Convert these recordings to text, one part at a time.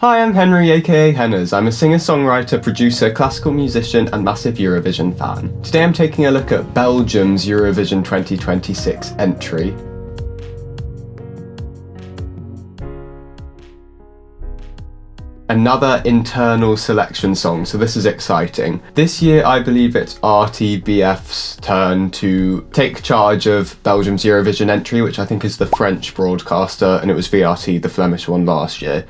Hi, I'm Henry, aka Henners. I'm a singer-songwriter, producer, classical musician, and massive Eurovision fan. Today I'm taking a look at Belgium's Eurovision 2026 entry. Another internal selection song, so this is exciting. This year I believe it's RTBF's turn to take charge of Belgium's Eurovision entry, which I think is the French broadcaster, and it was VRT, the Flemish one, last year.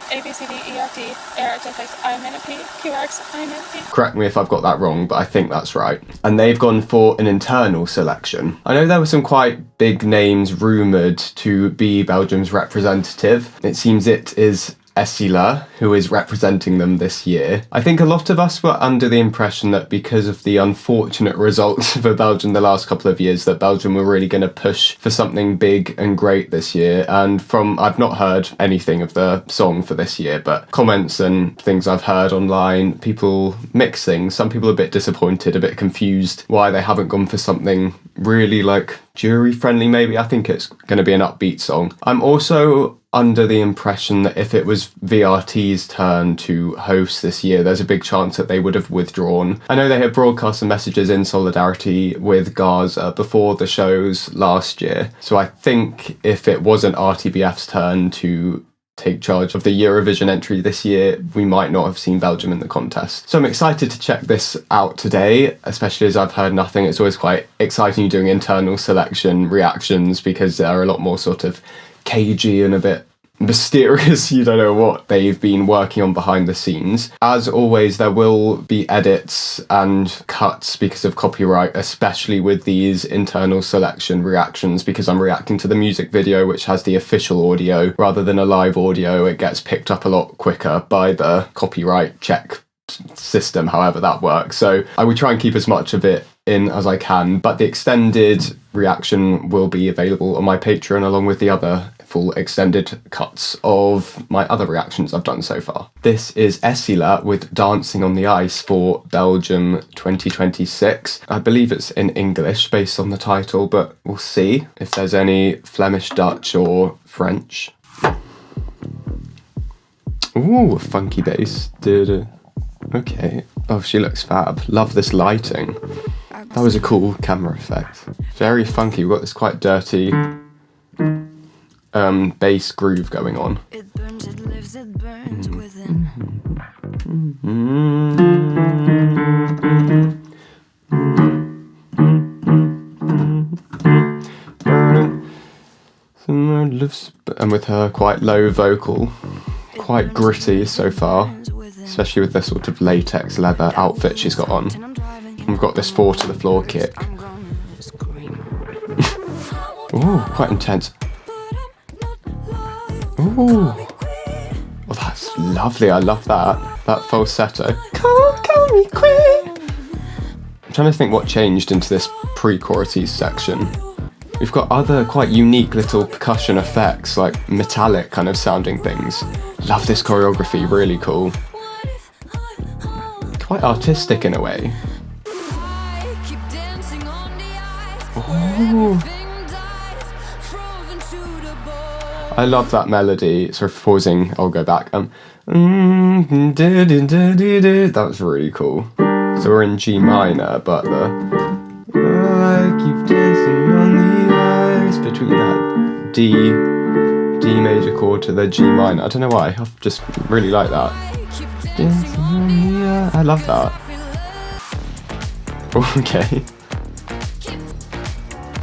Correct me if I've got that wrong, but I think that's right. And they've gone for an internal selection. I know there were some quite big names rumoured to be Belgium's representative. It seems it is Essyla, who is representing them this year. I think a lot of us were under the impression that because of the unfortunate results for Belgium the last couple of years, that Belgium were really going to push for something big and great this year. And I've not heard anything of the song for this year, but comments and things I've heard online, people mix things. Some people are a bit disappointed, a bit confused why they haven't gone for something really like jury friendly maybe. I think it's going to be an upbeat song. I'm also under the impression that if it was VRT's turn to host this year, there's a big chance that they would have withdrawn. I know they had broadcast some messages in solidarity with Gaza before the shows last year, so I think if it wasn't RTBF's turn to take charge of the Eurovision entry this year, we might not have seen Belgium in the contest. So I'm excited to check this out today, especially as I've heard nothing. It's always quite exciting doing internal selection reactions because they're a lot more sort of cagey and a bit mysterious. You don't know what they've been working on behind the scenes. As always, there will be edits and cuts because of copyright, especially with these internal selection reactions, because I'm reacting to the music video, which has the official audio rather than a live audio. It gets picked up a lot quicker by the copyright check system, however that works. So I will try and keep as much of it in as I can, but the extended reaction will be available on my Patreon along with the other full extended cuts of my other reactions I've done so far. This is Essyla with Dancing on the Ice for Belgium 2026. I believe it's in English based on the title, but we'll see if there's any Flemish, Dutch or French. Ooh, funky bass. Okay. Oh, she looks fab. Love this lighting. That was a cool camera effect. Very funky. We've got this quite dirty bass groove going on. It burns, it lives, it burns within. And with her quite low vocal, quite gritty so far, especially with the sort of latex leather outfit she's got on. And we've got this 4 to the floor kick. Ooh, quite intense. Ooh. Oh, that's lovely. I love that. That falsetto. Call me queen. I'm trying to think what changed into this pre-choruses section. We've got other quite unique little percussion effects, like metallic kind of sounding things. Love this choreography, really cool. Quite artistic in a way. Ooh. I love that melody. Sort of pausing, I'll go back. That was really cool. So we're in G minor, but I keep dancing on the ice between that D major chord to the G minor. I don't know why, I just really like that. Dancing on the ice. I love that. Okay.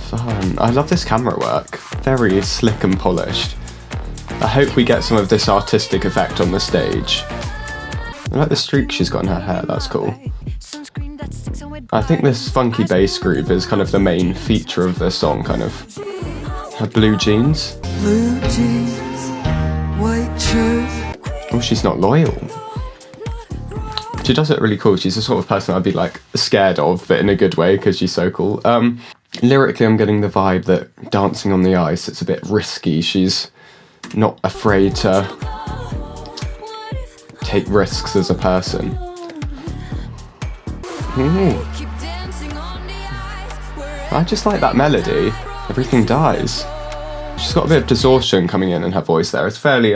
Fun. I love this camera work. Very slick and polished. I hope we get some of this artistic effect on the stage. I like the streak she's got in her hair, that's cool. I think this funky bass groove is kind of the main feature of the song, kind of. Her blue jeans. Blue jeans, white shirt. Oh, she's not loyal. She does it really cool. She's the sort of person I'd be like scared of, but in a good way because she's so cool. Lyrically, I'm getting the vibe that Dancing on the Ice, it's a bit risky. She's not afraid to take risks as a person. I just like that melody. Everything dies. She's got a bit of distortion coming in her voice there. It's fairly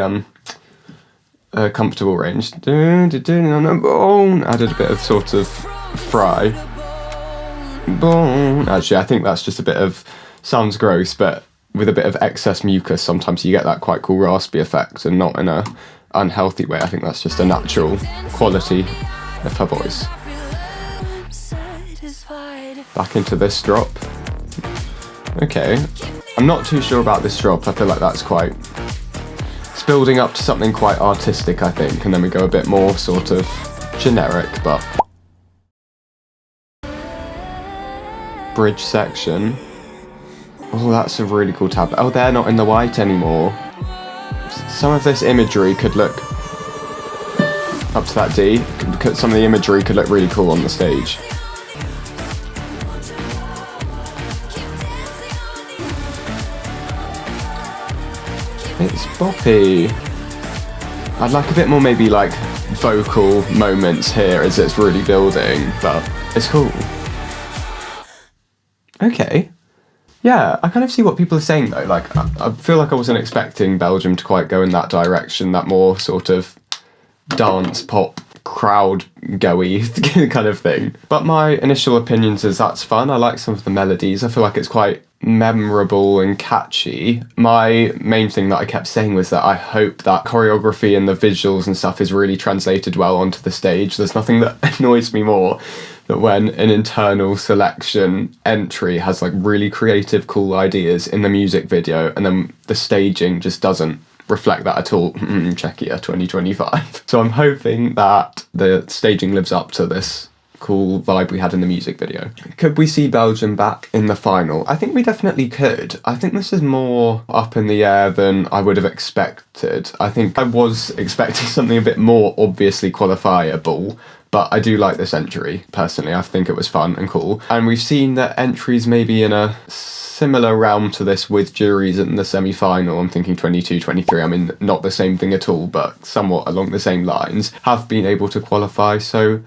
a comfortable range. On a bone. Added a bit of sort of fry. Bone. Actually, I think that's just a bit of, sounds gross, but with a bit of excess mucus, sometimes you get that quite cool raspy effect, and not in a unhealthy way. I think that's just a natural quality of her voice. Back into this drop. Okay, I'm not too sure about this drop. I feel like that's quite, it's building up to something quite artistic, I think, and then we go a bit more sort of generic, but bridge section. Oh, that's a really cool tab. Oh, they're not in the white anymore. Some of this imagery could look, up to that D, some of the imagery could look really cool on the stage. It's boppy. I'd like a bit more maybe like vocal moments here as it's really building, but it's cool. Okay. Yeah, I kind of see what people are saying though. Like, I feel like I wasn't expecting Belgium to quite go in that direction, that more sort of dance pop crowd go-y kind of thing. But my initial opinions is that's fun. I like some of the melodies. I feel like it's quite memorable and catchy. My main thing that I kept saying was that I hope that choreography and the visuals and stuff is really translated well onto the stage. There's nothing that annoys me more than when an internal selection entry has like really creative, cool ideas in the music video and then the staging just doesn't reflect that at all. Czechia 2025. So I'm hoping that the staging lives up to this cool vibe we had in the music video. Could we see Belgium back in the final? I think we definitely could. I think this is more up in the air than I would have expected. I think I was expecting something a bit more obviously qualifiable, but I do like this entry, personally. I think it was fun and cool. And we've seen that entries maybe in a similar realm to this with juries in the semi-final. I'm thinking 22, 23. I mean, not the same thing at all, but somewhat along the same lines, have been able to qualify. So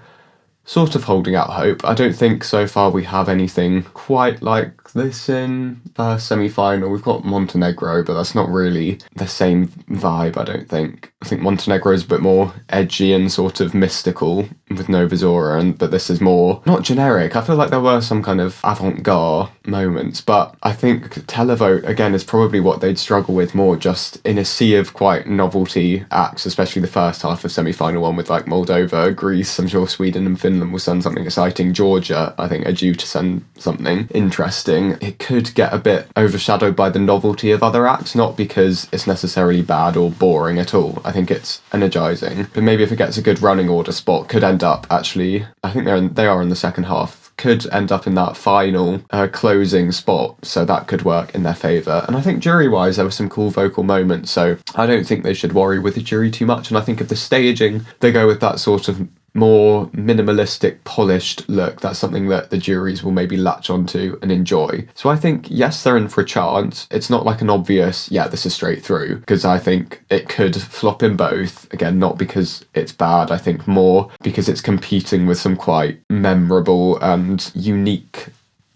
sort of holding out hope. I don't think so far we have anything quite like this in the semi-final. We've got Montenegro, but that's not really the same vibe, I don't think. I think Montenegro is a bit more edgy and sort of mystical with Nova Zora, but this is more, not generic. I feel like there were some kind of avant-garde moments, but I think televote, again, is probably what they'd struggle with more, just in a sea of quite novelty acts, especially the first half of semi-final one with like Moldova, Greece, I'm sure Sweden and Finland will send something exciting. Georgia, I think, are due to send something interesting. It could get a bit overshadowed by the novelty of other acts, not because it's necessarily bad or boring at all. I think it's energizing. But maybe if it gets a good running order spot, could end up actually, I think they are in the second half, could end up in that final closing spot, so that could work in their favour. And I think jury-wise, there were some cool vocal moments, so I don't think they should worry with the jury too much. And I think if the staging, they go with that sort of more minimalistic, polished look, that's something that the juries will maybe latch onto and enjoy. So I think, yes, they're in for a chance. It's not like an obvious, yeah, this is straight through, because I think it could flop in both. Again, not because it's bad, I think more because it's competing with some quite memorable and unique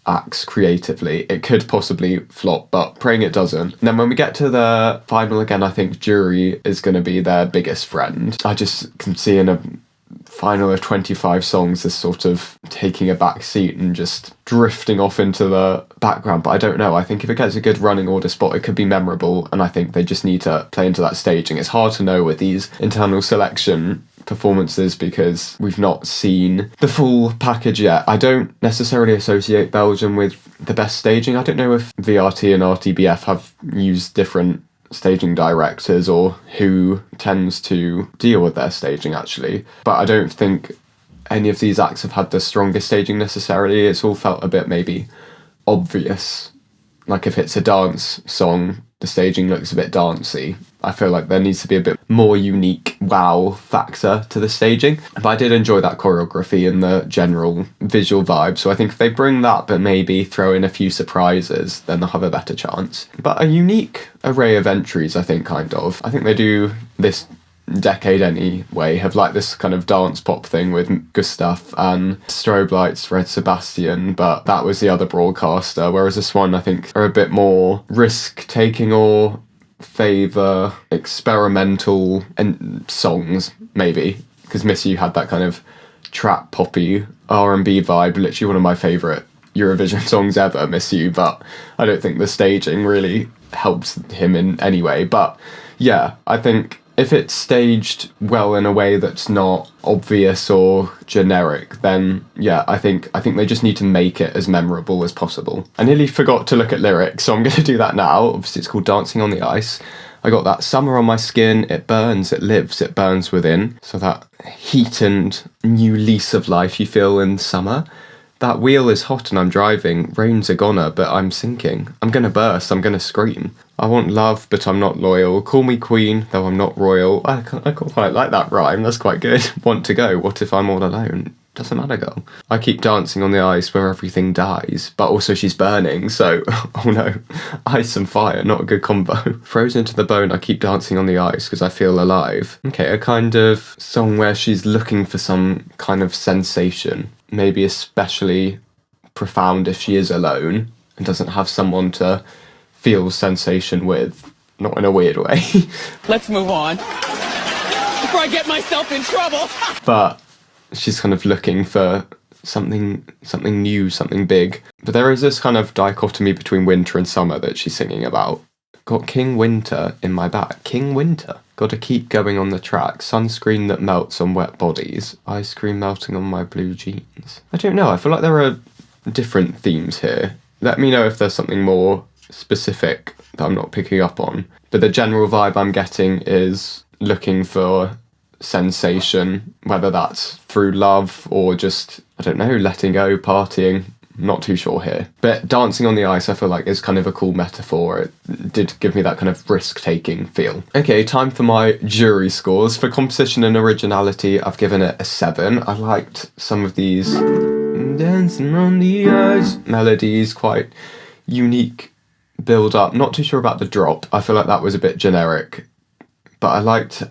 acts creatively. It could possibly flop, but praying it doesn't. And then when we get to the final again, I think jury is going to be their biggest friend. I just can see in a final of 25 songs is sort of taking a back seat and just drifting off into the background. But I don't know, I think if it gets a good running order spot, it could be memorable, and I think they just need to play into that staging. It's hard to know with these internal selection performances because we've not seen the full package yet. I don't necessarily associate Belgium with the best staging. I don't know if VRT and RTBF have used different staging directors or who tends to deal with their staging actually, but I don't think any of these acts have had the strongest staging necessarily. It's all felt a bit maybe obvious, like if it's a dance song, the staging looks a bit dancey. I feel like there needs to be a bit more unique wow factor to the staging. But I did enjoy that choreography and the general visual vibe. So I think if they bring that, but maybe throw in a few surprises, then they'll have a better chance. But a unique array of entries, I think, kind of. I think they do this decade anyway, have like this kind of dance pop thing with Gustav and Strobe Lights, Fred Sebastian, but that was the other broadcaster, whereas this one I think are a bit more risk taking or favour experimental and songs, maybe, because Miss You had that kind of trap poppy R&B vibe, literally one of my favourite Eurovision songs ever, Miss You, but I don't think the staging really helps him in any way. But yeah, I think if it's staged well in a way that's not obvious or generic, then yeah, I think they just need to make it as memorable as possible. I nearly forgot to look at lyrics, so I'm going to do that now. Obviously, it's called Dancing on the Ice. I got that summer on my skin, it burns, it lives, it burns within. So that heat and new lease of life you feel in summer. That wheel is hot and I'm driving, rain's a goner, but I'm sinking. I'm gonna burst, I'm gonna scream. I want love, but I'm not loyal. Call me queen, though I'm not royal. I quite like that rhyme, that's quite good. Want to go, what if I'm all alone? Doesn't matter, girl. I keep dancing on the ice where everything dies, but also she's burning, so, oh no. Ice and fire, not a good combo. Frozen to the bone, I keep dancing on the ice because I feel alive. Okay, a kind of song where she's looking for some kind of sensation. Maybe especially profound if she is alone and doesn't have someone to feel sensation with, not in a weird way. Let's move on before I get myself in trouble. But she's kind of looking for something new, something big. But there is this kind of dichotomy between winter and summer that she's singing about. Got King Winter in my back. King Winter. Gotta keep going on the track. Sunscreen that melts on wet bodies. Ice cream melting on my blue jeans. I don't know. I feel like there are different themes here. Let me know if there's something more specific that I'm not picking up on. But the general vibe I'm getting is looking for sensation, whether that's through love or just, I don't know, letting go, partying. Not too sure here. But dancing on the ice, I feel like is kind of a cool metaphor. It did give me that kind of risk-taking feel. Okay, time for my jury scores. For composition and originality, I've given it a 7. I liked some of these dancing on the ice melodies, quite unique build-up. Not too sure about the drop. I feel like that was a bit generic. But I liked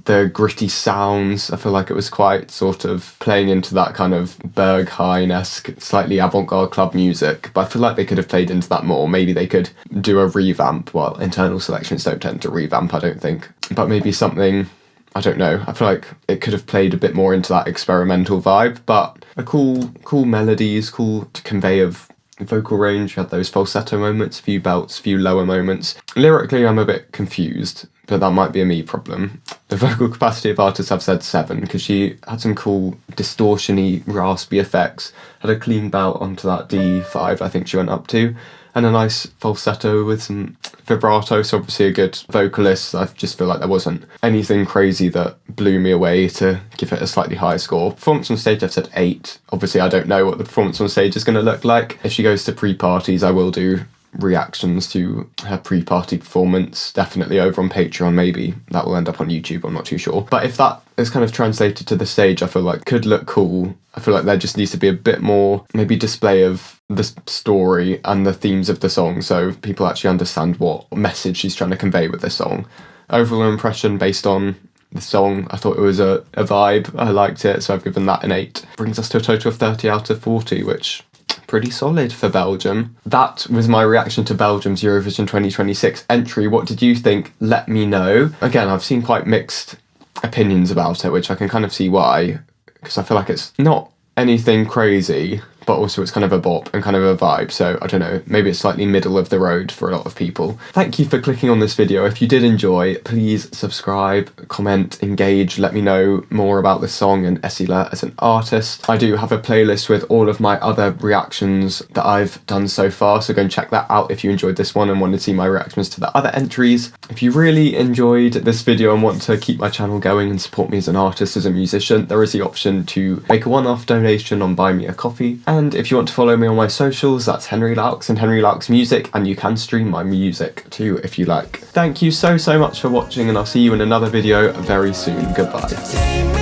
the gritty sounds. I feel like it was quite sort of playing into that kind of Berghain-esque, slightly avant-garde club music, but I feel like they could have played into that more. Maybe they could do a revamp. Well, internal selections don't tend to revamp, I don't think. But maybe something, I don't know. I feel like it could have played a bit more into that experimental vibe, but a cool melodies, cool to convey of vocal range. You had those falsetto moments, few belts, few lower moments. Lyrically, I'm a bit confused, but that might be a me problem. The vocal capacity of artists, I've said 7, because she had some cool distortion-y, raspy effects, had a clean belt onto that D5 I think she went up to, and a nice falsetto with some vibrato, so obviously a good vocalist. I just feel like there wasn't anything crazy that blew me away to give it a slightly higher score. Performance on stage, I've said 8. Obviously, I don't know what the performance on stage is going to look like. If she goes to pre-parties, I will do reactions to her pre-party performance, definitely over on Patreon. Maybe that will end up on YouTube, I'm not too sure. But if that is kind of translated to the stage, I feel like could look cool. I feel like there just needs to be a bit more maybe display of the story and the themes of the song, so people actually understand what message she's trying to convey with this song. Overall impression based on the song, I thought it was a vibe. I liked it, so I've given that an 8. Brings us to a total of 30 out of 40, which pretty solid for Belgium. That was my reaction to Belgium's Eurovision 2026 entry. What did you think? Let me know. Again, I've seen quite mixed opinions about it, which I can kind of see why, because I feel like it's not anything crazy, but also it's kind of a bop and kind of a vibe, so I don't know, maybe it's slightly middle of the road for a lot of people. Thank you for clicking on this video. If you did enjoy, please subscribe, comment, engage, let me know more about this song and Essyla as an artist. I do have a playlist with all of my other reactions that I've done so far, so go and check that out if you enjoyed this one and want to see my reactions to the other entries. If you really enjoyed this video and want to keep my channel going and support me as an artist, as a musician, there is the option to make a one-off donation on Buy Me a Coffee. And if you want to follow me on my socials, that's Henry Laux and Henry Laux Music, and you can stream my music too if you like. Thank you so much for watching, and I'll see you in another video very soon. Goodbye.